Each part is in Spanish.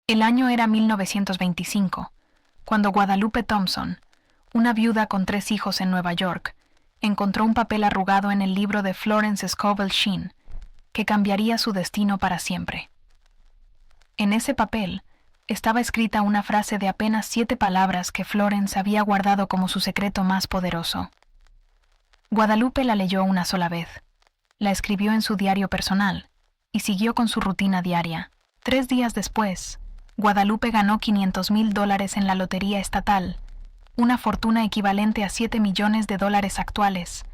El año era 1925, cuando Guadalupe Thompson, una viuda con 3 hijos en Nueva York, encontró un papel arrugado en el libro de Florence Scovel Shinn, que cambiaría su destino para siempre. En ese papel estaba escrita una frase de apenas 7 palabras que Florence había guardado como su secreto más poderoso. Guadalupe la leyó una sola vez, la escribió en su diario personal y siguió con su rutina diaria. 3 días después, Guadalupe ganó $500,000 en la lotería estatal, una fortuna equivalente a $7 millones actuales.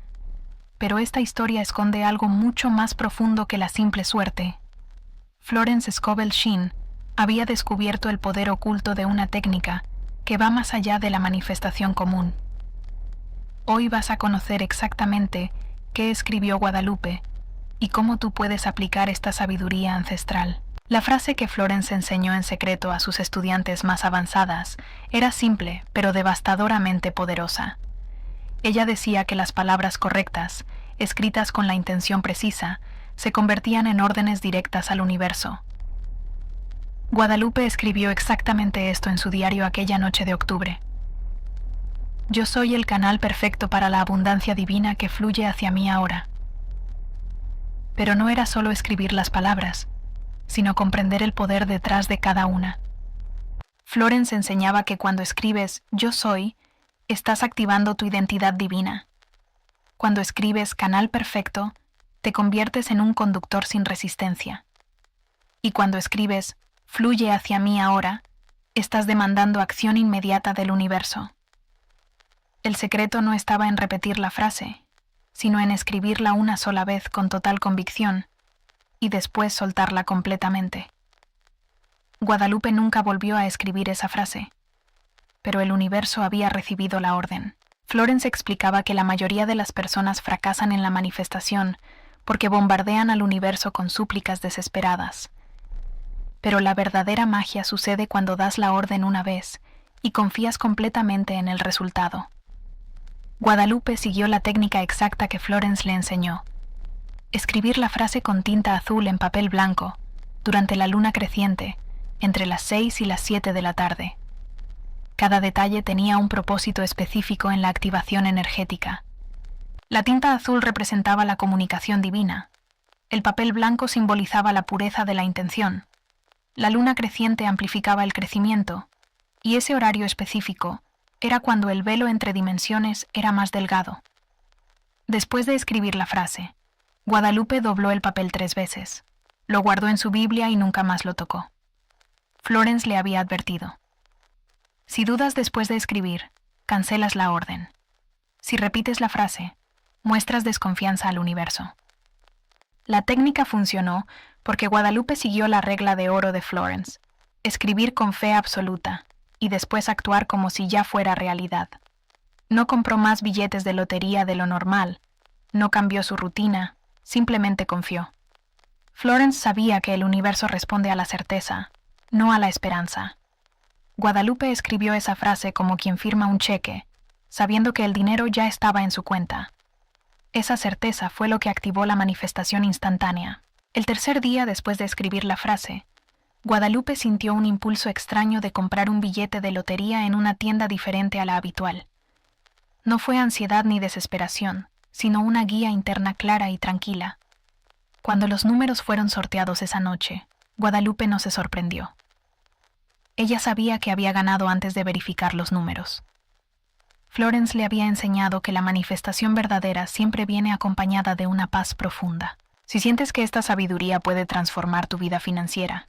Pero esta historia esconde algo mucho más profundo que la simple suerte. Florence Scovel Shinn había descubierto el poder oculto de una técnica que va más allá de la manifestación común. Hoy vas a conocer exactamente qué escribió Guadalupe y cómo tú puedes aplicar esta sabiduría ancestral. La frase que Florence enseñó en secreto a sus estudiantes más avanzadas era simple, pero devastadoramente poderosa. Ella decía que las palabras correctas, escritas con la intención precisa, se convertían en órdenes directas al universo. Guadalupe escribió exactamente esto en su diario aquella noche de octubre. Yo soy el canal perfecto para la abundancia divina que fluye hacia mí ahora. Pero no era solo escribir las palabras, sino comprender el poder detrás de cada una. Florence enseñaba que cuando escribes "yo soy", estás activando tu identidad divina. Cuando escribes "canal perfecto", te conviertes en un conductor sin resistencia. Y cuando escribes "fluye hacia mí ahora", estás demandando acción inmediata del universo. El secreto no estaba en repetir la frase, sino en escribirla una sola vez con total convicción y después soltarla completamente. Guadalupe nunca volvió a escribir esa frase, pero el universo había recibido la orden. Florence explicaba que la mayoría de las personas fracasan en la manifestación porque bombardean al universo con súplicas desesperadas. Pero la verdadera magia sucede cuando das la orden una vez y confías completamente en el resultado. Guadalupe siguió la técnica exacta que Florence le enseñó: escribir la frase con tinta azul en papel blanco, durante la luna creciente, entre las 6 y las 7 de la tarde. Cada detalle tenía un propósito específico en la activación energética. La tinta azul representaba la comunicación divina. El papel blanco simbolizaba la pureza de la intención. La luna creciente amplificaba el crecimiento, y ese horario específico era cuando el velo entre dimensiones era más delgado. Después de escribir la frase, Guadalupe dobló el papel 3 veces, lo guardó en su Biblia y nunca más lo tocó. Florence le había advertido: si dudas después de escribir, cancelas la orden. Si repites la frase, muestras desconfianza al universo. La técnica funcionó porque Guadalupe siguió la regla de oro de Florence: escribir con fe absoluta y después actuar como si ya fuera realidad. No compró más billetes de lotería de lo normal, no cambió su rutina, simplemente confió. Florence sabía que el universo responde a la certeza, no a la esperanza. Guadalupe escribió esa frase como quien firma un cheque, sabiendo que el dinero ya estaba en su cuenta. Esa certeza fue lo que activó la manifestación instantánea. El tercer día después de escribir la frase, Guadalupe sintió un impulso extraño de comprar un billete de lotería en una tienda diferente a la habitual. No fue ansiedad ni desesperación, sino una guía interna clara y tranquila. Cuando los números fueron sorteados esa noche, Guadalupe no se sorprendió. Ella sabía que había ganado antes de verificar los números. Florence le había enseñado que la manifestación verdadera siempre viene acompañada de una paz profunda. Si sientes que esta sabiduría puede transformar tu vida financiera,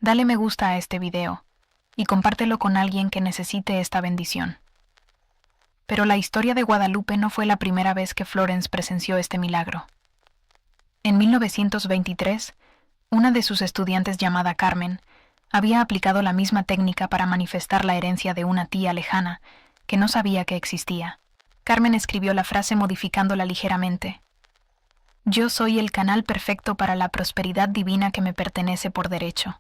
dale me gusta a este video y compártelo con alguien que necesite esta bendición. Pero la historia de Guadalupe no fue la primera vez que Florence presenció este milagro. En 1923, una de sus estudiantes llamada Carmen había aplicado la misma técnica para manifestar la herencia de una tía lejana que no sabía que existía. Carmen escribió la frase modificándola ligeramente: yo soy el canal perfecto para la prosperidad divina que me pertenece por derecho.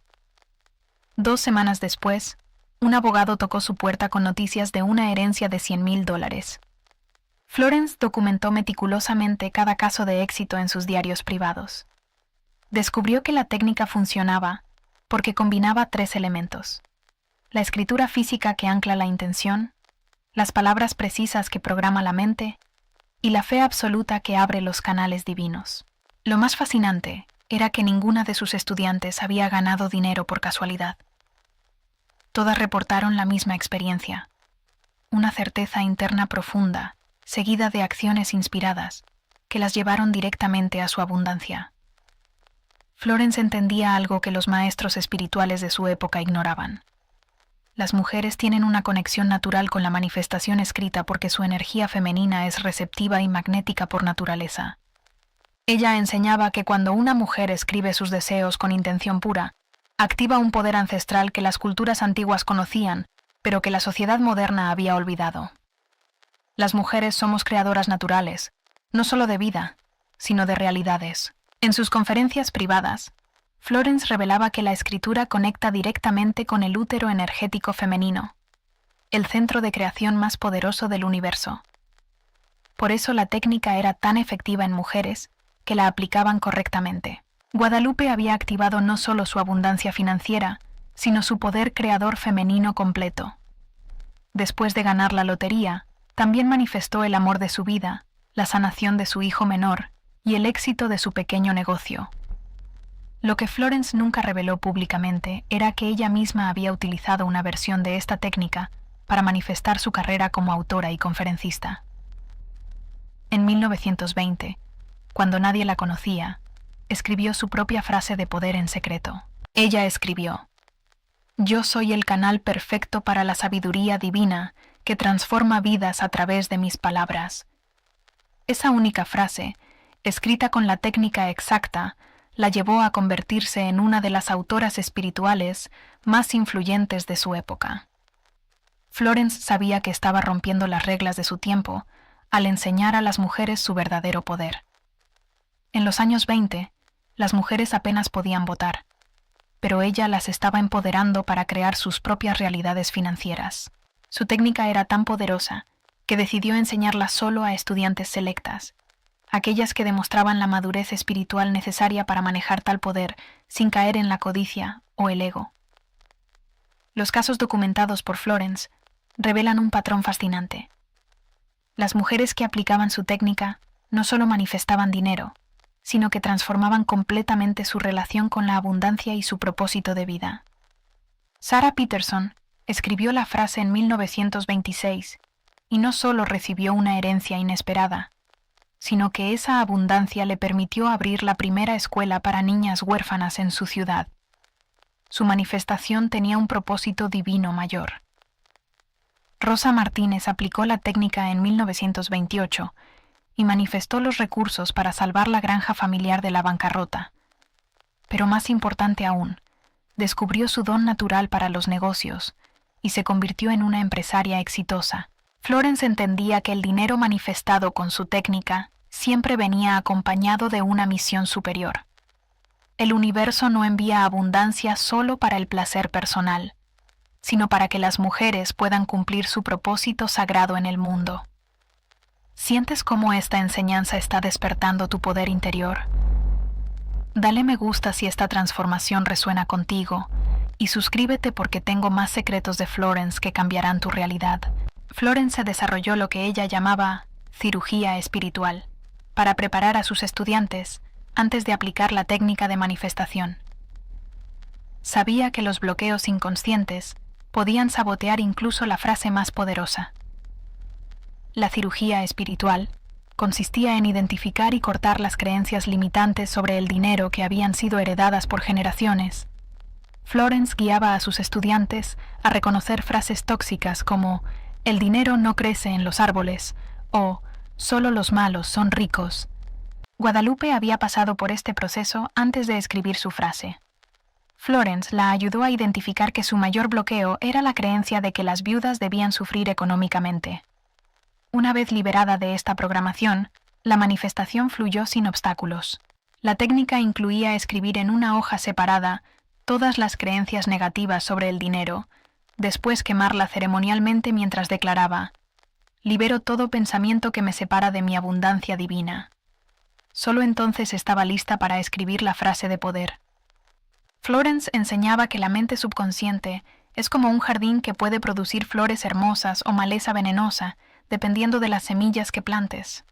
2 semanas después, un abogado tocó su puerta con noticias de una herencia de $100,000. Florence documentó meticulosamente cada caso de éxito en sus diarios privados. Descubrió que la técnica funcionaba porque combinaba 3 elementos: la escritura física que ancla la intención, las palabras precisas que programa la mente y la fe absoluta que abre los canales divinos. Lo más fascinante era que ninguna de sus estudiantes había ganado dinero por casualidad. Todas reportaron la misma experiencia, una certeza interna profunda, seguida de acciones inspiradas, que las llevaron directamente a su abundancia. Florence entendía algo que los maestros espirituales de su época ignoraban. Las mujeres tienen una conexión natural con la manifestación escrita porque su energía femenina es receptiva y magnética por naturaleza. Ella enseñaba que cuando una mujer escribe sus deseos con intención pura, activa un poder ancestral que las culturas antiguas conocían, pero que la sociedad moderna había olvidado. Las mujeres somos creadoras naturales, no solo de vida, sino de realidades. En sus conferencias privadas, Florence revelaba que la escritura conecta directamente con el útero energético femenino, el centro de creación más poderoso del universo. Por eso la técnica era tan efectiva en mujeres que la aplicaban correctamente. Guadalupe había activado no solo su abundancia financiera, sino su poder creador femenino completo. Después de ganar la lotería, también manifestó el amor de su vida, la sanación de su hijo menor y el éxito de su pequeño negocio. Lo que Florence nunca reveló públicamente era que ella misma había utilizado una versión de esta técnica para manifestar su carrera como autora y conferencista. En 1920, cuando nadie la conocía, escribió su propia frase de poder en secreto. Ella escribió: «Yo soy el canal perfecto para la sabiduría divina que transforma vidas a través de mis palabras». Esa única frase, escrita con la técnica exacta, la llevó a convertirse en una de las autoras espirituales más influyentes de su época. Florence sabía que estaba rompiendo las reglas de su tiempo al enseñar a las mujeres su verdadero poder. En los años 20, las mujeres apenas podían votar, pero ella las estaba empoderando para crear sus propias realidades financieras. Su técnica era tan poderosa que decidió enseñarla solo a estudiantes selectas, aquellas que demostraban la madurez espiritual necesaria para manejar tal poder sin caer en la codicia o el ego. Los casos documentados por Florence revelan un patrón fascinante. Las mujeres que aplicaban su técnica no solo manifestaban dinero, sino que transformaban completamente su relación con la abundancia y su propósito de vida. Sarah Peterson escribió la frase en 1926 y no solo recibió una herencia inesperada, sino que esa abundancia le permitió abrir la primera escuela para niñas huérfanas en su ciudad. Su manifestación tenía un propósito divino mayor. Rosa Martínez aplicó la técnica en 1928 y manifestó los recursos para salvar la granja familiar de la bancarrota. Pero más importante aún, descubrió su don natural para los negocios y se convirtió en una empresaria exitosa. Florence entendía que el dinero manifestado con su técnica siempre venía acompañado de una misión superior. El universo no envía abundancia solo para el placer personal, sino para que las mujeres puedan cumplir su propósito sagrado en el mundo. ¿Sientes cómo esta enseñanza está despertando tu poder interior? Dale me gusta si esta transformación resuena contigo y suscríbete porque tengo más secretos de Florence que cambiarán tu realidad. Florence desarrolló lo que ella llamaba cirugía espiritual para preparar a sus estudiantes antes de aplicar la técnica de manifestación. Sabía que los bloqueos inconscientes podían sabotear incluso la frase más poderosa. La cirugía espiritual consistía en identificar y cortar las creencias limitantes sobre el dinero que habían sido heredadas por generaciones. Florence guiaba a sus estudiantes a reconocer frases tóxicas como «el dinero no crece en los árboles» o «solo los malos son ricos». Guadalupe había pasado por este proceso antes de escribir su frase. Florence la ayudó a identificar que su mayor bloqueo era la creencia de que las viudas debían sufrir económicamente. Una vez liberada de esta programación, la manifestación fluyó sin obstáculos. La técnica incluía escribir en una hoja separada todas las creencias negativas sobre el dinero, después quemarla ceremonialmente mientras declaraba: «Libero todo pensamiento que me separa de mi abundancia divina». Solo entonces estaba lista para escribir la frase de poder. Florence enseñaba que la mente subconsciente es como un jardín que puede producir flores hermosas o maleza venenosa, dependiendo de las semillas que plantes.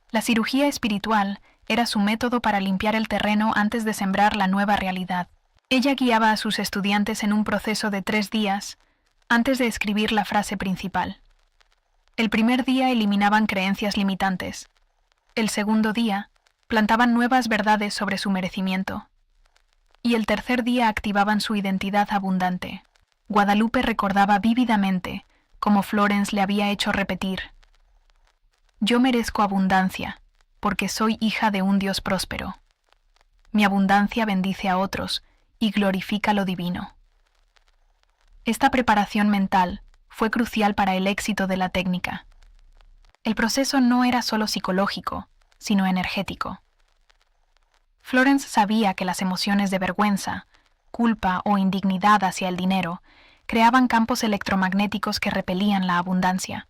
La cirugía espiritual era su método para limpiar el terreno antes de sembrar la nueva realidad. Ella guiaba a sus estudiantes en un proceso de 3 días antes de escribir la frase principal. El primer día eliminaban creencias limitantes. El segundo día plantaban nuevas verdades sobre su merecimiento. Y el tercer día activaban su identidad abundante. Guadalupe recordaba vívidamente como Florence le había hecho repetir: «Yo merezco abundancia, porque soy hija de un Dios próspero. Mi abundancia bendice a otros y glorifica lo divino». Esta preparación mental fue crucial para el éxito de la técnica. El proceso no era solo psicológico, sino energético. Florence sabía que las emociones de vergüenza, culpa o indignidad hacia el dinero creaban campos electromagnéticos que repelían la abundancia.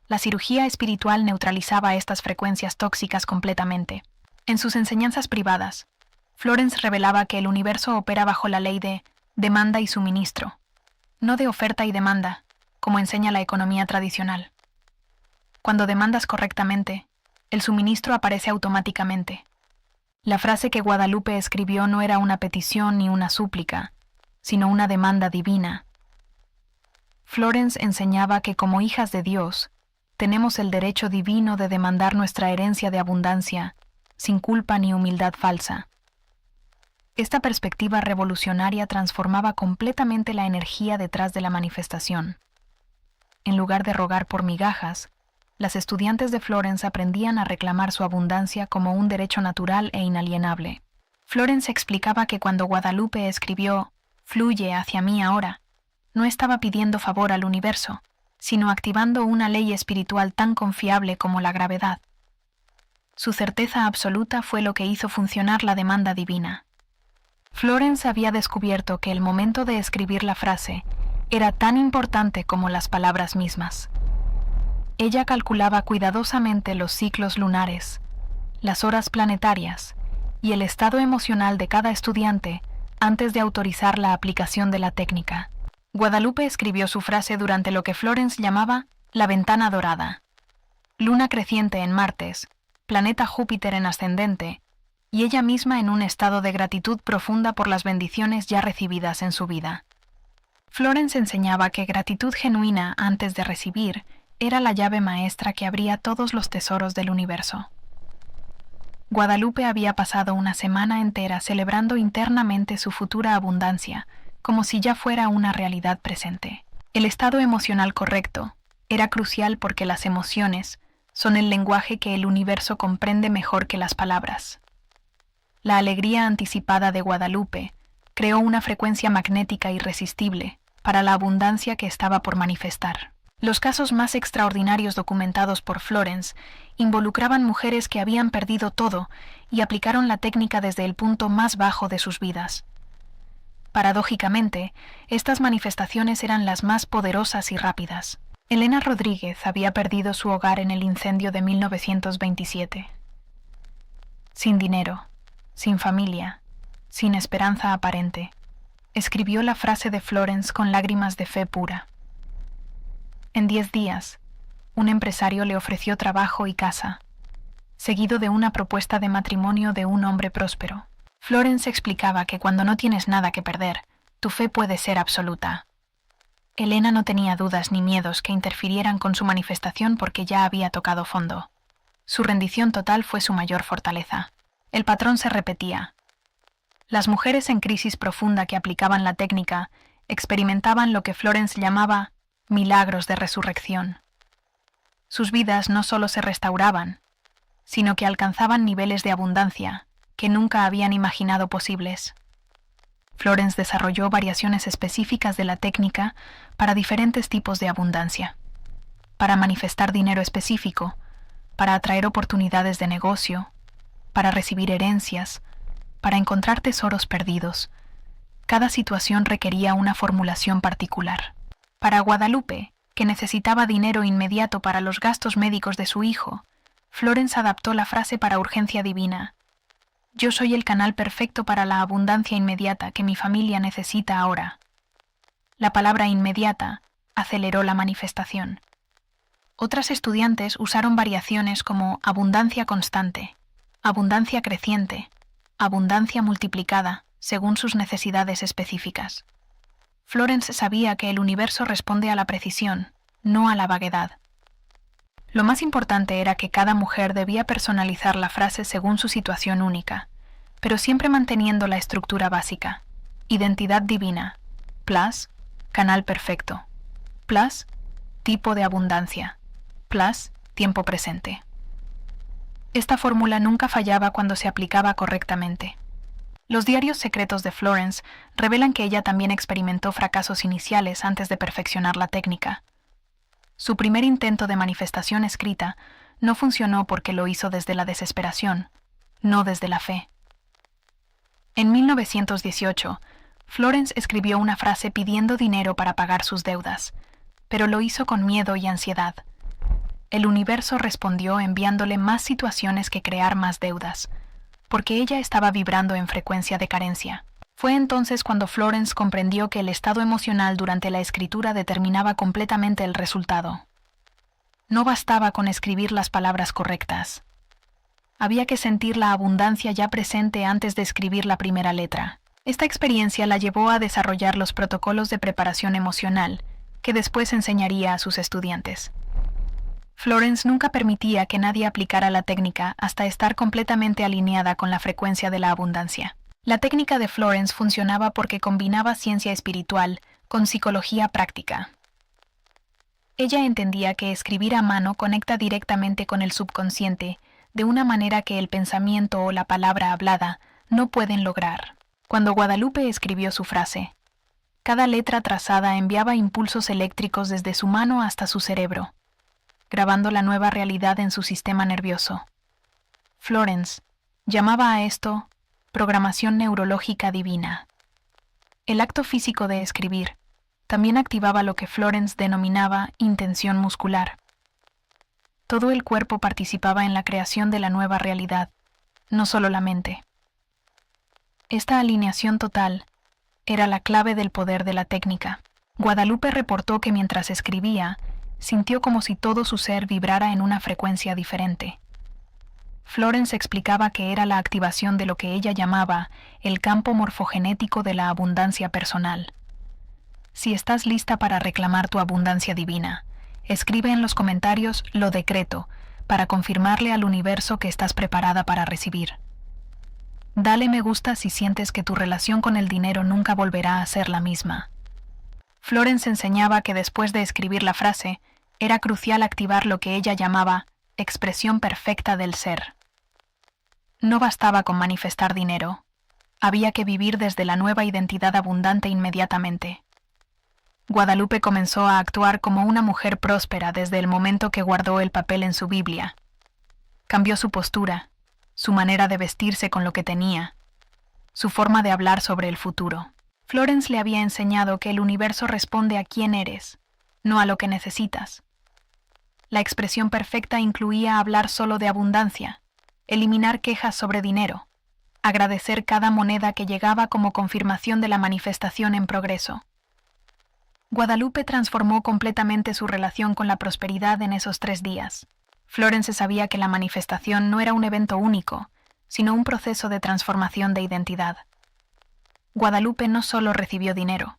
La cirugía espiritual neutralizaba estas frecuencias tóxicas completamente. En sus enseñanzas privadas, Florence revelaba que el universo opera bajo la ley de demanda y suministro, no de oferta y demanda, como enseña la economía tradicional. Cuando demandas correctamente, el suministro aparece automáticamente. La frase que Guadalupe escribió no era una petición ni una súplica, sino una demanda divina. Florence enseñaba que como hijas de Dios, tenemos el derecho divino de demandar nuestra herencia de abundancia, sin culpa ni humildad falsa. Esta perspectiva revolucionaria transformaba completamente la energía detrás de la manifestación. En lugar de rogar por migajas, las estudiantes de Florence aprendían a reclamar su abundancia como un derecho natural e inalienable. Florence explicaba que cuando Guadalupe escribió «Fluye hacia mí ahora», no estaba pidiendo favor al universo, sino activando una ley espiritual tan confiable como la gravedad. Su certeza absoluta fue lo que hizo funcionar la demanda divina. Florence había descubierto que el momento de escribir la frase era tan importante como las palabras mismas. Ella calculaba cuidadosamente los ciclos lunares, las horas planetarias y el estado emocional de cada estudiante antes de autorizar la aplicación de la técnica. Guadalupe escribió su frase durante lo que Florence llamaba la ventana dorada. Luna creciente en martes, planeta Júpiter en ascendente, y ella misma en un estado de gratitud profunda por las bendiciones ya recibidas en su vida. Florence enseñaba que gratitud genuina antes de recibir era la llave maestra que abría todos los tesoros del universo. Guadalupe había pasado una semana entera celebrando internamente su futura abundancia, como si ya fuera una realidad presente. El estado emocional correcto era crucial porque las emociones son el lenguaje que el universo comprende mejor que las palabras. La alegría anticipada de Guadalupe creó una frecuencia magnética irresistible para la abundancia que estaba por manifestar. Los casos más extraordinarios documentados por Florence involucraban mujeres que habían perdido todo y aplicaron la técnica desde el punto más bajo de sus vidas. Paradójicamente, estas manifestaciones eran las más poderosas y rápidas. Elena Rodríguez había perdido su hogar en el incendio de 1927. Sin dinero, sin familia, sin esperanza aparente, escribió la frase de Florence con lágrimas de fe pura. En 10 días, un empresario le ofreció trabajo y casa, seguido de una propuesta de matrimonio de un hombre próspero. Florence explicaba que cuando no tienes nada que perder, tu fe puede ser absoluta. Elena no tenía dudas ni miedos que interfirieran con su manifestación porque ya había tocado fondo. Su rendición total fue su mayor fortaleza. El patrón se repetía. Las mujeres en crisis profunda que aplicaban la técnica experimentaban lo que Florence llamaba milagros de resurrección. Sus vidas no solo se restauraban, sino que alcanzaban niveles de abundancia que nunca habían imaginado posibles. Florence desarrolló variaciones específicas de la técnica para diferentes tipos de abundancia, para manifestar dinero específico, para atraer oportunidades de negocio, para recibir herencias, para encontrar tesoros perdidos. Cada situación requería una formulación particular. Para Guadalupe, que necesitaba dinero inmediato para los gastos médicos de su hijo, Florence adaptó la frase para urgencia divina. Yo soy el canal perfecto para la abundancia inmediata que mi familia necesita ahora. La palabra inmediata aceleró la manifestación. Otras estudiantes usaron variaciones como abundancia constante, abundancia creciente, abundancia multiplicada, según sus necesidades específicas. Florence sabía que el universo responde a la precisión, no a la vaguedad. Lo más importante era que cada mujer debía personalizar la frase según su situación única, pero siempre manteniendo la estructura básica: identidad divina, plus, canal perfecto, plus, tipo de abundancia, plus, tiempo presente. Esta fórmula nunca fallaba cuando se aplicaba correctamente. Los diarios secretos de Florence revelan que ella también experimentó fracasos iniciales antes de perfeccionar la técnica. Su primer intento de manifestación escrita no funcionó porque lo hizo desde la desesperación, no desde la fe. En 1918, Florence escribió una frase pidiendo dinero para pagar sus deudas, pero lo hizo con miedo y ansiedad. El universo respondió enviándole más situaciones que crear más deudas, porque ella estaba vibrando en frecuencia de carencia. Fue entonces cuando Florence comprendió que el estado emocional durante la escritura determinaba completamente el resultado. No bastaba con escribir las palabras correctas. Había que sentir la abundancia ya presente antes de escribir la primera letra. Esta experiencia la llevó a desarrollar los protocolos de preparación emocional, que después enseñaría a sus estudiantes. Florence nunca permitía que nadie aplicara la técnica hasta estar completamente alineada con la frecuencia de la abundancia. La técnica de Florence funcionaba porque combinaba ciencia espiritual con psicología práctica. Ella entendía que escribir a mano conecta directamente con el subconsciente de una manera que el pensamiento o la palabra hablada no pueden lograr. Cuando Guadalupe escribió su frase, cada letra trazada enviaba impulsos eléctricos desde su mano hasta su cerebro, grabando la nueva realidad en su sistema nervioso. Florence llamaba a esto programación neurológica divina. El acto físico de escribir también activaba lo que Florence denominaba intención muscular. Todo el cuerpo participaba en la creación de la nueva realidad, no solo la mente. Esta alineación total era la clave del poder de la técnica. Guadalupe reportó que mientras escribía, sintió como si todo su ser vibrara en una frecuencia diferente. Florence explicaba que era la activación de lo que ella llamaba el campo morfogenético de la abundancia personal. Si estás lista para reclamar tu abundancia divina, escribe en los comentarios "lo decreto" para confirmarle al universo que estás preparada para recibir. Dale me gusta si sientes que tu relación con el dinero nunca volverá a ser la misma. Florence enseñaba que después de escribir la frase, era crucial activar lo que ella llamaba expresión perfecta del ser. No bastaba con manifestar dinero, había que vivir desde la nueva identidad abundante inmediatamente. Guadalupe comenzó a actuar como una mujer próspera desde el momento que guardó el papel en su Biblia. Cambió su postura, su manera de vestirse con lo que tenía, su forma de hablar sobre el futuro. Florence le había enseñado que el universo responde a quién eres, no a lo que necesitas. La expresión perfecta incluía hablar solo de abundancia, eliminar quejas sobre dinero, agradecer cada moneda que llegaba como confirmación de la manifestación en progreso. Guadalupe transformó completamente su relación con la prosperidad en esos 3 días. Florence sabía que la manifestación no era un evento único, sino un proceso de transformación de identidad. Guadalupe no solo recibió dinero,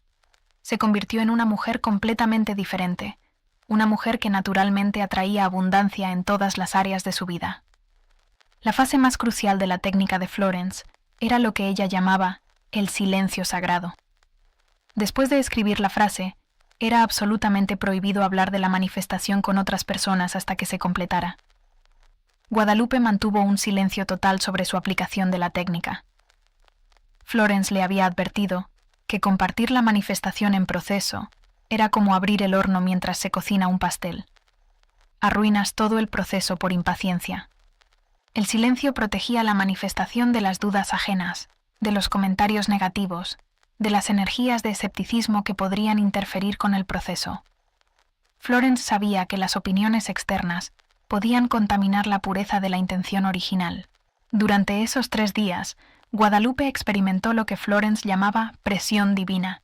se convirtió en una mujer completamente diferente, una mujer que naturalmente atraía abundancia en todas las áreas de su vida. La fase más crucial de la técnica de Florence era lo que ella llamaba el silencio sagrado. Después de escribir la frase, era absolutamente prohibido hablar de la manifestación con otras personas hasta que se completara. Guadalupe mantuvo un silencio total sobre su aplicación de la técnica. Florence le había advertido que compartir la manifestación en proceso era como abrir el horno mientras se cocina un pastel. Arruinas todo el proceso por impaciencia. El silencio protegía la manifestación de las dudas ajenas, de los comentarios negativos, de las energías de escepticismo que podrían interferir con el proceso. Florence sabía que las opiniones externas podían contaminar la pureza de la intención original. Durante esos 3 días, Guadalupe experimentó lo que Florence llamaba presión divina,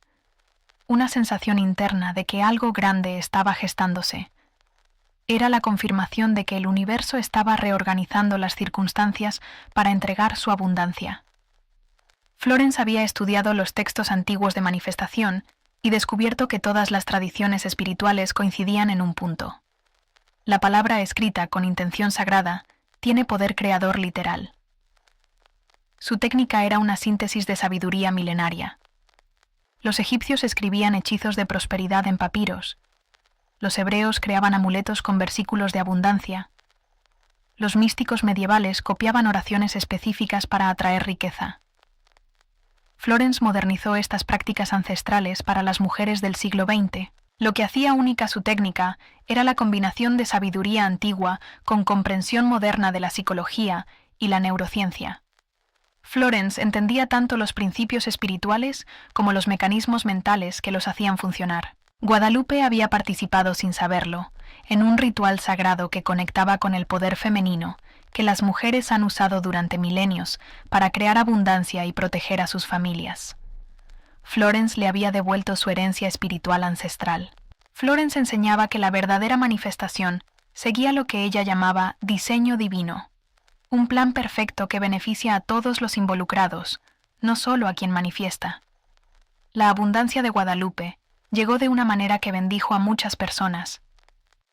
una sensación interna de que algo grande estaba gestándose. Era la confirmación de que el universo estaba reorganizando las circunstancias para entregar su abundancia. Florence había estudiado los textos antiguos de manifestación y descubierto que todas las tradiciones espirituales coincidían en un punto. La palabra escrita con intención sagrada tiene poder creador literal. Su técnica era una síntesis de sabiduría milenaria. Los egipcios escribían hechizos de prosperidad en papiros. Los hebreos creaban amuletos con versículos de abundancia. Los místicos medievales copiaban oraciones específicas para atraer riqueza. Florence modernizó estas prácticas ancestrales para las mujeres del siglo XX. Lo que hacía única su técnica era la combinación de sabiduría antigua con comprensión moderna de la psicología y la neurociencia. Florence entendía tanto los principios espirituales como los mecanismos mentales que los hacían funcionar. Guadalupe había participado sin saberlo en un ritual sagrado que conectaba con el poder femenino que las mujeres han usado durante milenios para crear abundancia y proteger a sus familias. Florence le había devuelto su herencia espiritual ancestral. Florence enseñaba que la verdadera manifestación seguía lo que ella llamaba diseño divino, un plan perfecto que beneficia a todos los involucrados, no solo a quien manifiesta. La abundancia de Guadalupe llegó de una manera que bendijo a muchas personas.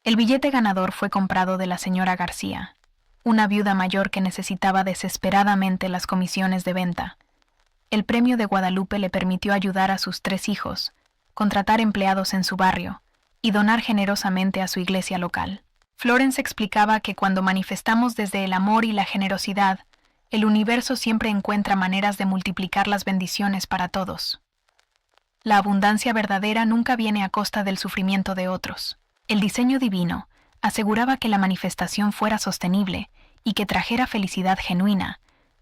El billete ganador fue comprado de la señora García, una viuda mayor que necesitaba desesperadamente las comisiones de venta. El premio de Guadalupe le permitió ayudar a sus 3 hijos, contratar empleados en su barrio y donar generosamente a su iglesia local. Florence explicaba que cuando manifestamos desde el amor y la generosidad, el universo siempre encuentra maneras de multiplicar las bendiciones para todos. La abundancia verdadera nunca viene a costa del sufrimiento de otros. El diseño divino aseguraba que la manifestación fuera sostenible y que trajera felicidad genuina,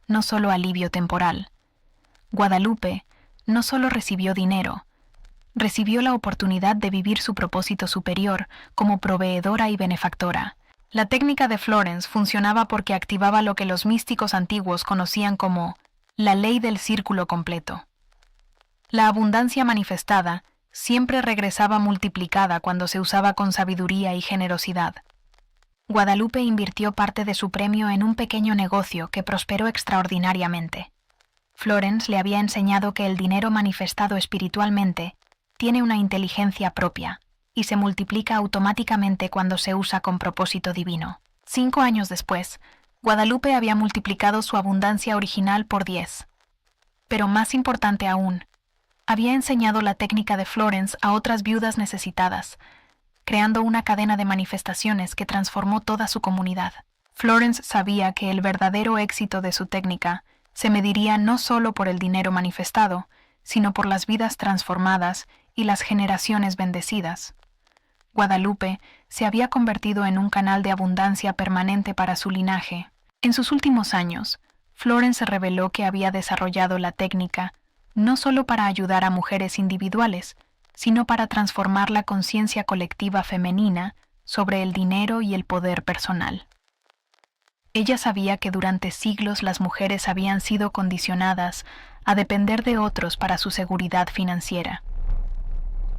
no solo alivio temporal. Guadalupe no solo recibió dinero, recibió la oportunidad de vivir su propósito superior como proveedora y benefactora. La técnica de Florence funcionaba porque activaba lo que los místicos antiguos conocían como la ley del círculo completo. La abundancia manifestada siempre regresaba multiplicada cuando se usaba con sabiduría y generosidad. Guadalupe invirtió parte de su premio en un pequeño negocio que prosperó extraordinariamente. Florence le había enseñado que el dinero manifestado espiritualmente tiene una inteligencia propia y se multiplica automáticamente cuando se usa con propósito divino. 5 años después, Guadalupe había multiplicado su abundancia original por 10. Pero más importante aún, había enseñado la técnica de Florence a otras viudas necesitadas, creando una cadena de manifestaciones que transformó toda su comunidad. Florence sabía que el verdadero éxito de su técnica se mediría no solo por el dinero manifestado, sino por las vidas transformadas y las generaciones bendecidas. Guadalupe se había convertido en un canal de abundancia permanente para su linaje. En sus últimos años, Florence reveló que había desarrollado la técnica no solo para ayudar a mujeres individuales, sino para transformar la conciencia colectiva femenina sobre el dinero y el poder personal. Ella sabía que durante siglos las mujeres habían sido condicionadas a depender de otros para su seguridad financiera.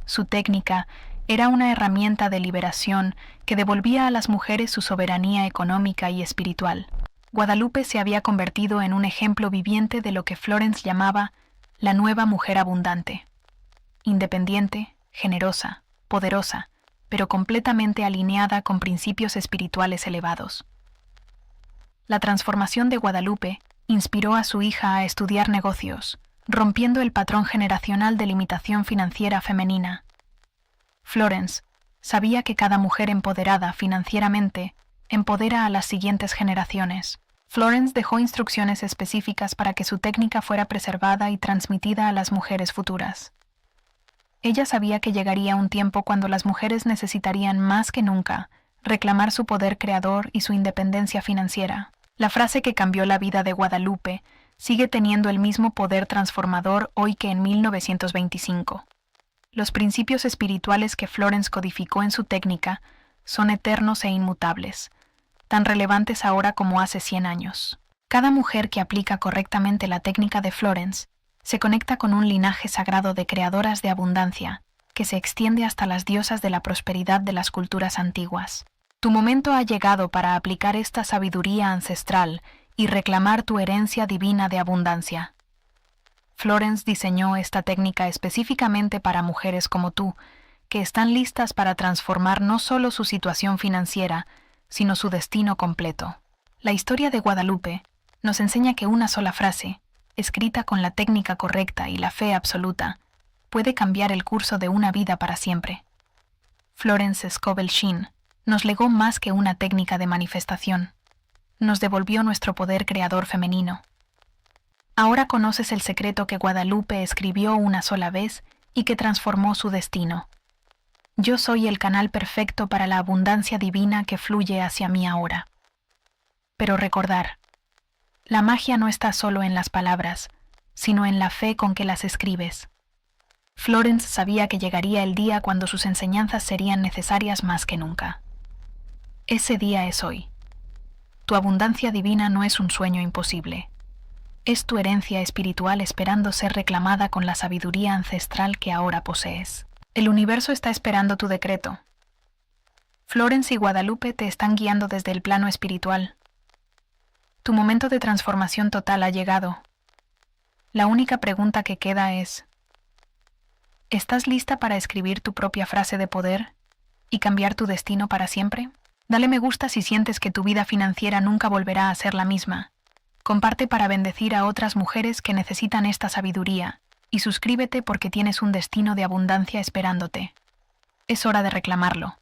Su técnica era una herramienta de liberación que devolvía a las mujeres su soberanía económica y espiritual. Guadalupe se había convertido en un ejemplo viviente de lo que Florence llamaba la nueva mujer abundante. Independiente, generosa, poderosa, pero completamente alineada con principios espirituales elevados. La transformación de Guadalupe inspiró a su hija a estudiar negocios, rompiendo el patrón generacional de limitación financiera femenina. Florence sabía que cada mujer empoderada financieramente empodera a las siguientes generaciones. Florence dejó instrucciones específicas para que su técnica fuera preservada y transmitida a las mujeres futuras. Ella sabía que llegaría un tiempo cuando las mujeres necesitarían más que nunca reclamar su poder creador y su independencia financiera. La frase que cambió la vida de Guadalupe sigue teniendo el mismo poder transformador hoy que en 1925. Los principios espirituales que Florence codificó en su técnica son eternos e inmutables, tan relevantes ahora como hace 100 años. Cada mujer que aplica correctamente la técnica de Florence se conecta con un linaje sagrado de creadoras de abundancia que se extiende hasta las diosas de la prosperidad de las culturas antiguas. Tu momento ha llegado para aplicar esta sabiduría ancestral y reclamar tu herencia divina de abundancia. Florence diseñó esta técnica específicamente para mujeres como tú, que están listas para transformar no solo su situación financiera, sino su destino completo. La historia de Guadalupe nos enseña que una sola frase, escrita con la técnica correcta y la fe absoluta, puede cambiar el curso de una vida para siempre. Florence Scovel Shinn nos legó más que una técnica de manifestación. Nos devolvió nuestro poder creador femenino. Ahora conoces el secreto que Guadalupe escribió una sola vez y que transformó su destino. Yo soy el canal perfecto para la abundancia divina que fluye hacia mí ahora. Pero recordar, la magia no está solo en las palabras, sino en la fe con que las escribes. Florence sabía que llegaría el día cuando sus enseñanzas serían necesarias más que nunca. Ese día es hoy. Tu abundancia divina no es un sueño imposible. Es tu herencia espiritual esperando ser reclamada con la sabiduría ancestral que ahora posees. El universo está esperando tu decreto. Florence y Guadalupe te están guiando desde el plano espiritual. Tu momento de transformación total ha llegado. La única pregunta que queda es: ¿estás lista para escribir tu propia frase de poder y cambiar tu destino para siempre? Dale me gusta si sientes que tu vida financiera nunca volverá a ser la misma. Comparte para bendecir a otras mujeres que necesitan esta sabiduría y suscríbete porque tienes un destino de abundancia esperándote. Es hora de reclamarlo.